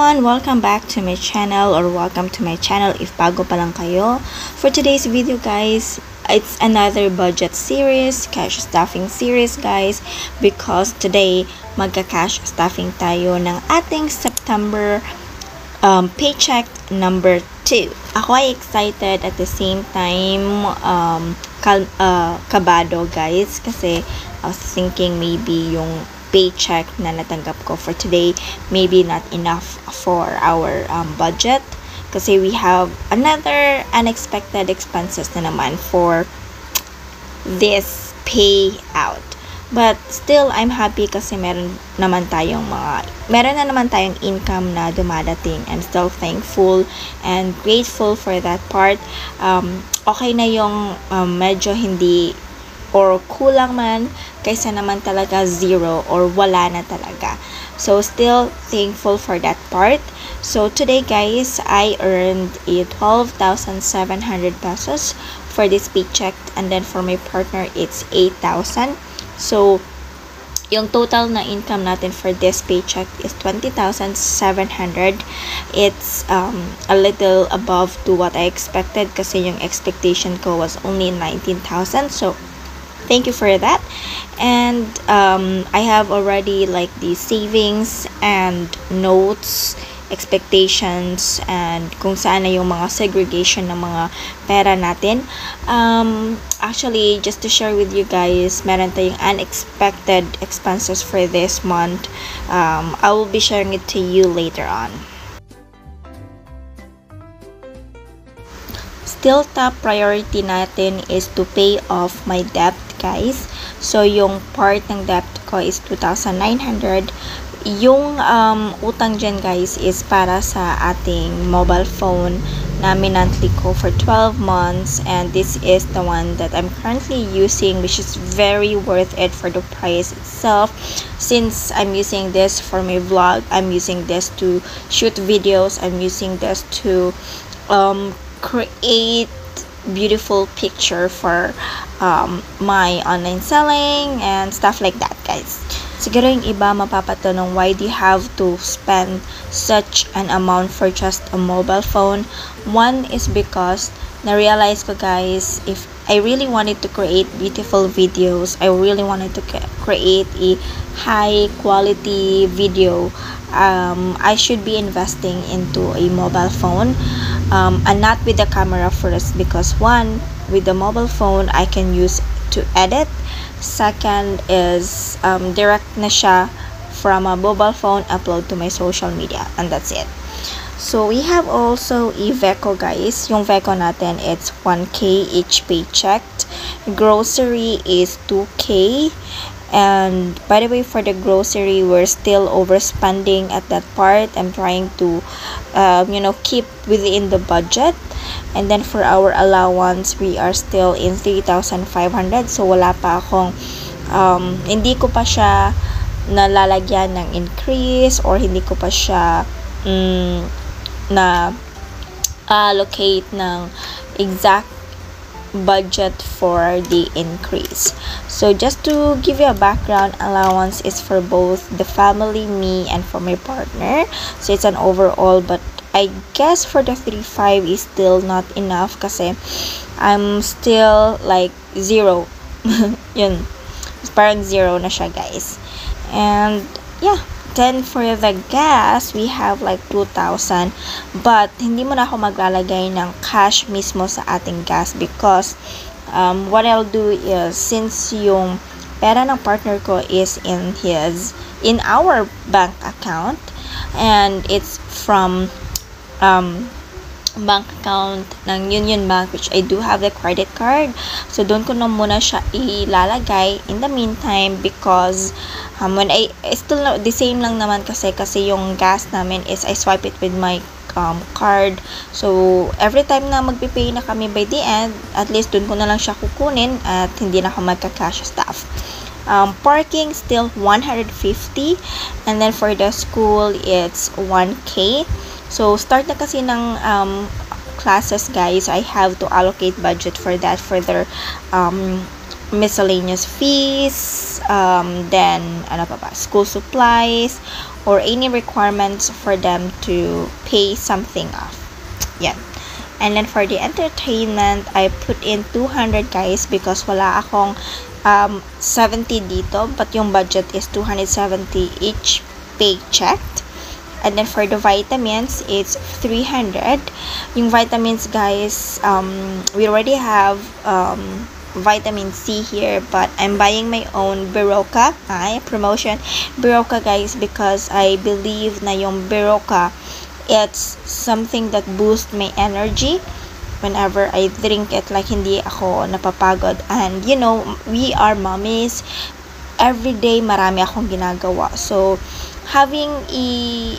everyone! Welcome back to my channel, or welcome to my channel if bago pa lang kayo. For today's video guys, it's another budget series, cash stuffing series guys, because today magka-cash stuffing tayo ng ating September paycheck number 2. Ako ay excited at the same time kabado guys, kasi I was thinking maybe yung paycheck na natanggap ko for today maybe not enough for our budget, kasi we have another unexpected expenses na naman for this payout. But still, I'm happy kasi meron na naman tayong income na dumadating. I'm still thankful and grateful for that part. Okay na yung medyo hindi or kulang man kaysa naman talaga zero or wala na talaga. So still thankful for that part. So today guys, I earned a 12,700 pesos for this paycheck, and then for my partner it's 8,000. So yung total na income natin for this paycheck is 20,700. It's a little above to what I expected, kasi yung expectation ko was only 19,000. So thank you for that. And I have already like the savings and notes, expectations, and kung saan na yung mga segregation ng mga pera natin. Actually, just to share with you guys, meron tayong unexpected expenses for this month. I will be sharing it to you later on. Still, top priority natin is to pay off my debt guys. So yung part ng debt ko is 2,900. Yung utang dyan guys is para sa ating mobile phone na monthly ko for 12 months, and this is the one that I'm currently using, which is very worth it for the price itself. Since I'm using this for my vlog, I'm using this to shoot videos, I'm using this to create beautiful picture for my online selling and stuff like that guys. Siguro yung iba mapapatanong, why do you have to spend such an amount for just a mobile phone? One is because na-realize ko guys, if I really wanted to create beautiful videos, I really wanted to create a high quality video, I should be investing into a mobile phone, and not with the camera first, because one, with the mobile phone I can use to edit. Second is direct na siya from a mobile phone upload to my social media, and that's it. So we have also a VECO guys. Yung VECO natin, it's 1K each paycheck. Grocery is 2K. And by the way, for the grocery, we're still overspending at that part. I'm trying to keep within the budget. And then for our allowance, we are still in 3,500. So wala pa akong hindi ko pa siya nalalagyan ng increase, or hindi ko pa siya na allocate ng exact budget for the increase. So just to give you a background, allowance is for both the family, me, and for my partner. So it's an overall, but I guess for the 3,500 is still not enough, kasi I'm still like zero. Yun, parang zero na siya guys. And yeah, then for the gas, we have like 2,000, but hindi mo na ako maglalagay ng cash mismo sa ating gas, because what I'll do is, since yung pera ng partner ko is in our bank account, and it's from bank account ng Union Bank, which I do have the credit card, so doon ko na muna siya ilalagay in the meantime, because when I still the same lang naman, kasi yung gas namin is I swipe it with my card. So every time na magpipay na kami by the end, at least doon ko na lang siya kukunin at hindi na ako magka-cash stuff. Parking still 150, and then for the school it's 1K. So start na kasi ng classes guys, I have to allocate budget for that, for their miscellaneous fees, then ano pa ba, school supplies, or any requirements for them to pay something off. Yan. And then for the entertainment, I put in 200 guys because wala akong 70 dito, but yung budget is 270 each paycheck. And then for the vitamins, it's 300. Yung vitamins guys, we already have vitamin C here, but I'm buying my own Berocca. Promotion Berocca guys, because I believe na yung Berocca, it's something that boosts my energy whenever I drink it. Like hindi ako napapagod, and you know, we are mommies, every day marami akong ginagawa, so having a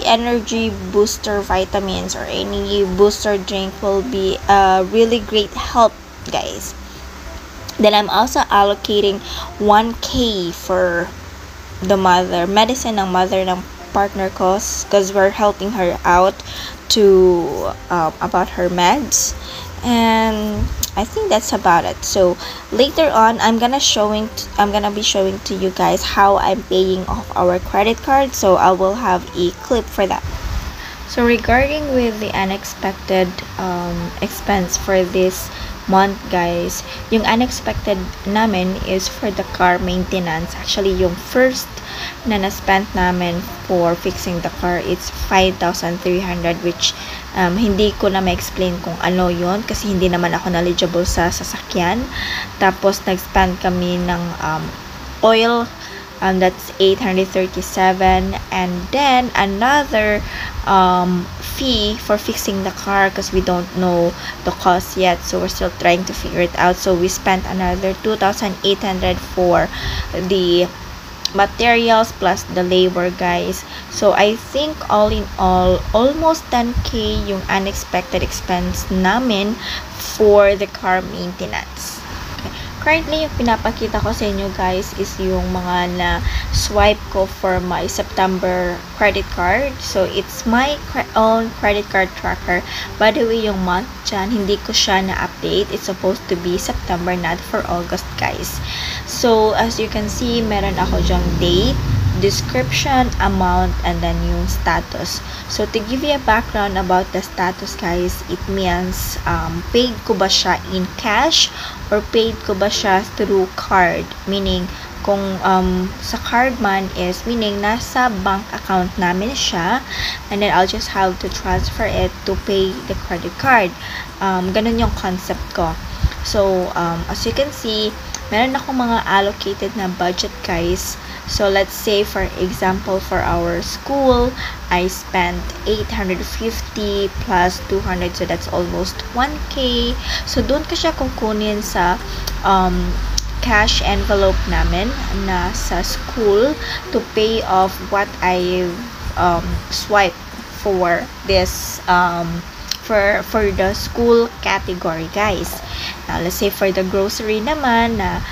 energy booster vitamins or any booster drink will be a really great help guys. Then I'm also allocating 1K for the medicine ng mother ng partner ko, because we're helping her out to about her meds, and I think that's about it. So later on, I'm gonna be showing to you guys how I'm paying off our credit card, so I will have a clip for that. So regarding with the unexpected expense for this month guys, yung unexpected namin is for the car maintenance. Actually, yung first na na-spent namin for fixing the car, it's 5,300, which hindi ko na ma-explain kung ano yon kasi hindi naman ako knowledgeable sa sasakyan. Tapos nag-spend kami ng oil, that's 837, and then another fee for fixing the car because we don't know the cost yet, so we're still trying to figure it out. So we spent another 2,800 for the materials plus the labor guys. So I think all in all, almost 10k yung unexpected expense namin for the car maintenance. Currently, yung pinapakita ko sa inyo guys is yung mga na swipe ko for my September credit card. So it's my own credit card tracker. By the way, yung month dyan, hindi ko siya na-update. It's supposed to be September, not for August guys. So as you can see, meron ako dyang date, description, amount, and then yung status. So to give you a background about the status guys, it means paid ko ba siya in cash or paid ko ba siya through card, meaning kung sa card man is meaning nasa bank account namin siya, and then I'll just have to transfer it to pay the credit card. Ganun yung concept ko. So as you can see, meron ako mga allocated na budget guys. So let's say for example, for our school, I spent 850 plus 200, so that's almost 1k. So doon ko siya kukunin sa cash envelope namin na sa school to pay off what I swiped for this for the school category guys. Now let's say for the grocery naman na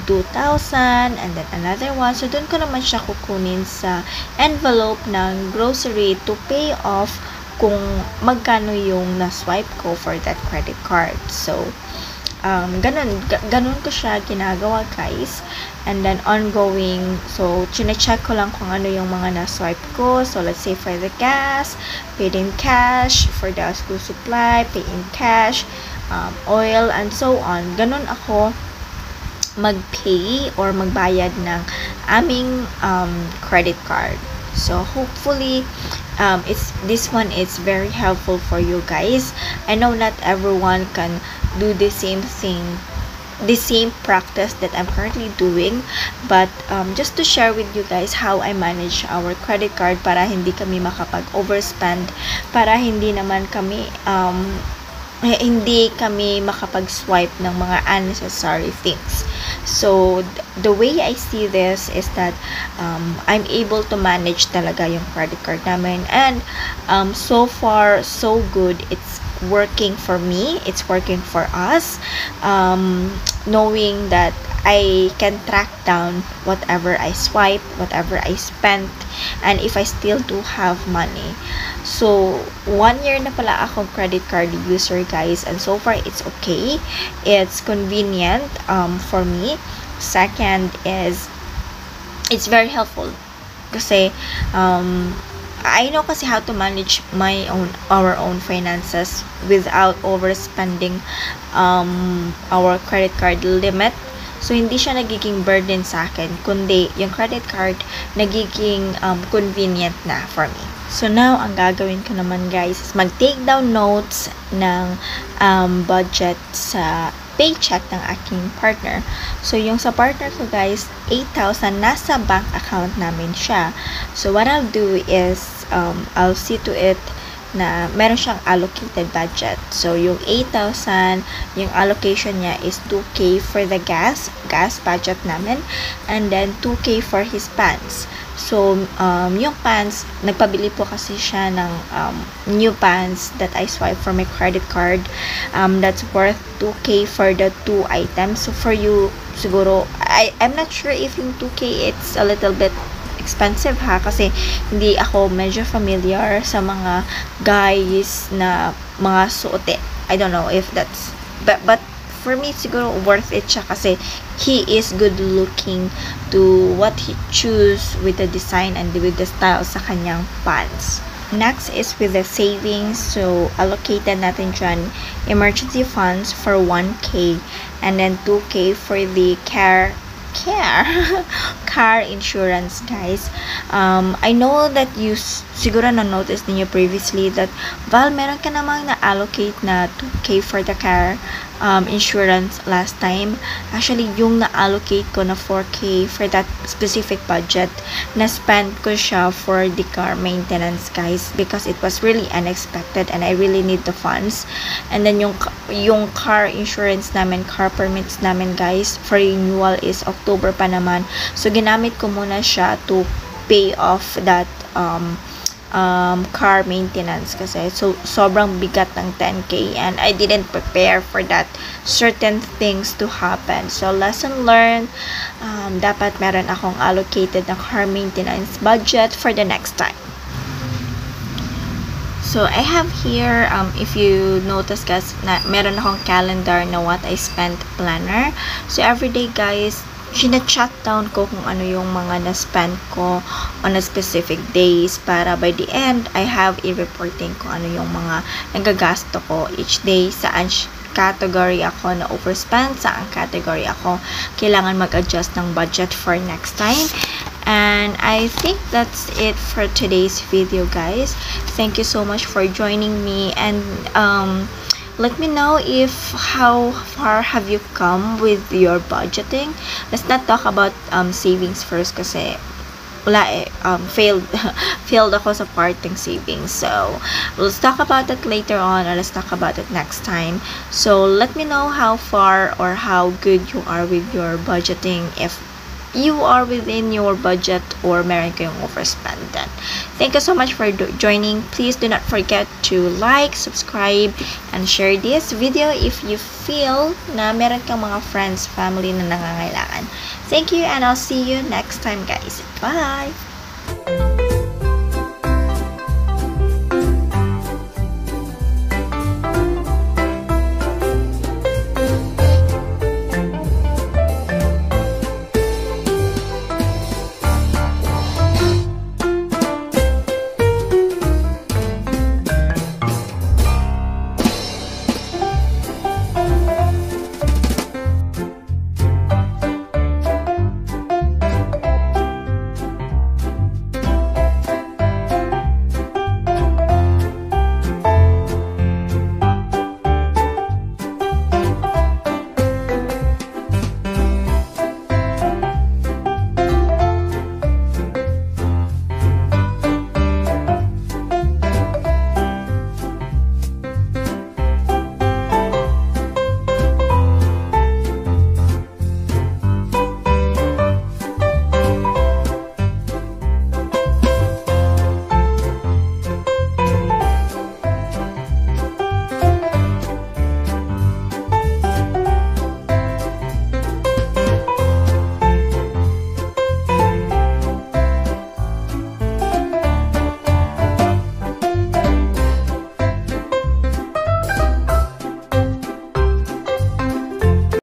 2,000, and then another one, so dun ko naman siya kukunin sa envelope ng grocery to pay off kung magkano yung na-swipe ko for that credit card. So ganun ko siya ginagawa guys. And then ongoing, so chine-check ko lang kung ano yung mga na-swipe ko. So let's say for the gas, paid in cash, for the school supply, paid in cash, oil, and so on. Ganun ako mag-pay or magbayad ng aming credit card. So hopefully this one is very helpful for you guys. I know not everyone can do the same thing, the same practice that I'm currently doing, but just to share with you guys how I manage our credit card para hindi kami makapag-overspend, para hindi naman kami makapag-swipe ng mga unnecessary things. So the way I see this is that I'm able to manage talaga yung credit card namin, and so far so good. It's working for me, it's working for us, knowing that I can track down whatever I swipe, whatever I spent, and if I still do have money. So 1 year na pala akong credit card user guys, and so far it's okay, it's convenient for me. Second is it's very helpful Kasi I know kasi how to manage our own finances without overspending our credit card limit. So, hindi siya nagiging burden sa akin, kundi yung credit card nagiging convenient na for me. So, now, ang gagawin ko naman guys is mag-take down notes ng budget sa paycheck ng aking partner. So, yung sa partner ko guys, 8,000 nasa bank account namin siya. So, what I'll do is, I'll see to it na meron siyang allocated budget. So, yung 8,000, yung allocation niya is 2K for the gas budget namin, and then 2K for his pants. So, yung pants, nagpabili po kasi siya ng new pants that I swipe for my credit card. That's worth 2K for the 2 items. So, for you, siguro, I'm not sure if yung 2K, it's a little bit expensive ha, kasi hindi ako medyo familiar sa mga guys na mga suote. I don't know if that's, but for me, siguro worth it siya kasi he is good looking to what he choose with the design and with the style sa kanyang pants. Next is with the savings. So, allocated natin dyan emergency funds for 1K and then 2K for the car insurance guys. I know that you siguro na-notice niyo previously that Val, meron ka namang na-allocate na 2K for the car insurance last time. Actually, yung na-allocate ko na 4K for that specific budget, na-spend ko siya for the car maintenance guys, because it was really unexpected and I really need the funds. And then yung car insurance namin, car permits namin guys, for renewal is October pa naman. So, ginamit ko muna siya to pay off that car maintenance kasi sobrang bigat ng 10K and I didn't prepare for that certain things to happen. So, lesson learned, dapat meron akong allocated na car maintenance budget for the next time. So, I have here, if you notice guys, na meron akong calendar na what I spent planner. So, everyday guys, sina-chat down ko kung ano yung mga na-spend ko on a specific days para by the end, I have i-reporting ko ano yung mga nagagasto ko each day, saan category ako na overspend, saan category ako kailangan mag-adjust ng budget for next time. And I think that's it for today's video guys. Thank you so much for joining me, and let me know if how far have you come with your budgeting. Let's not talk about savings first kasi wala failed ako sa parting savings. So, let's talk about that later on, or let's talk about it next time. So, let me know how far or how good you are with your budgeting, if you are within your budget or meron kayong overspend then. Thank you so much for joining. Please do not forget to like, subscribe, and share this video if you feel na meron kang mga friends, family na nangangailangan. Thank you, and I'll see you next time guys. Bye!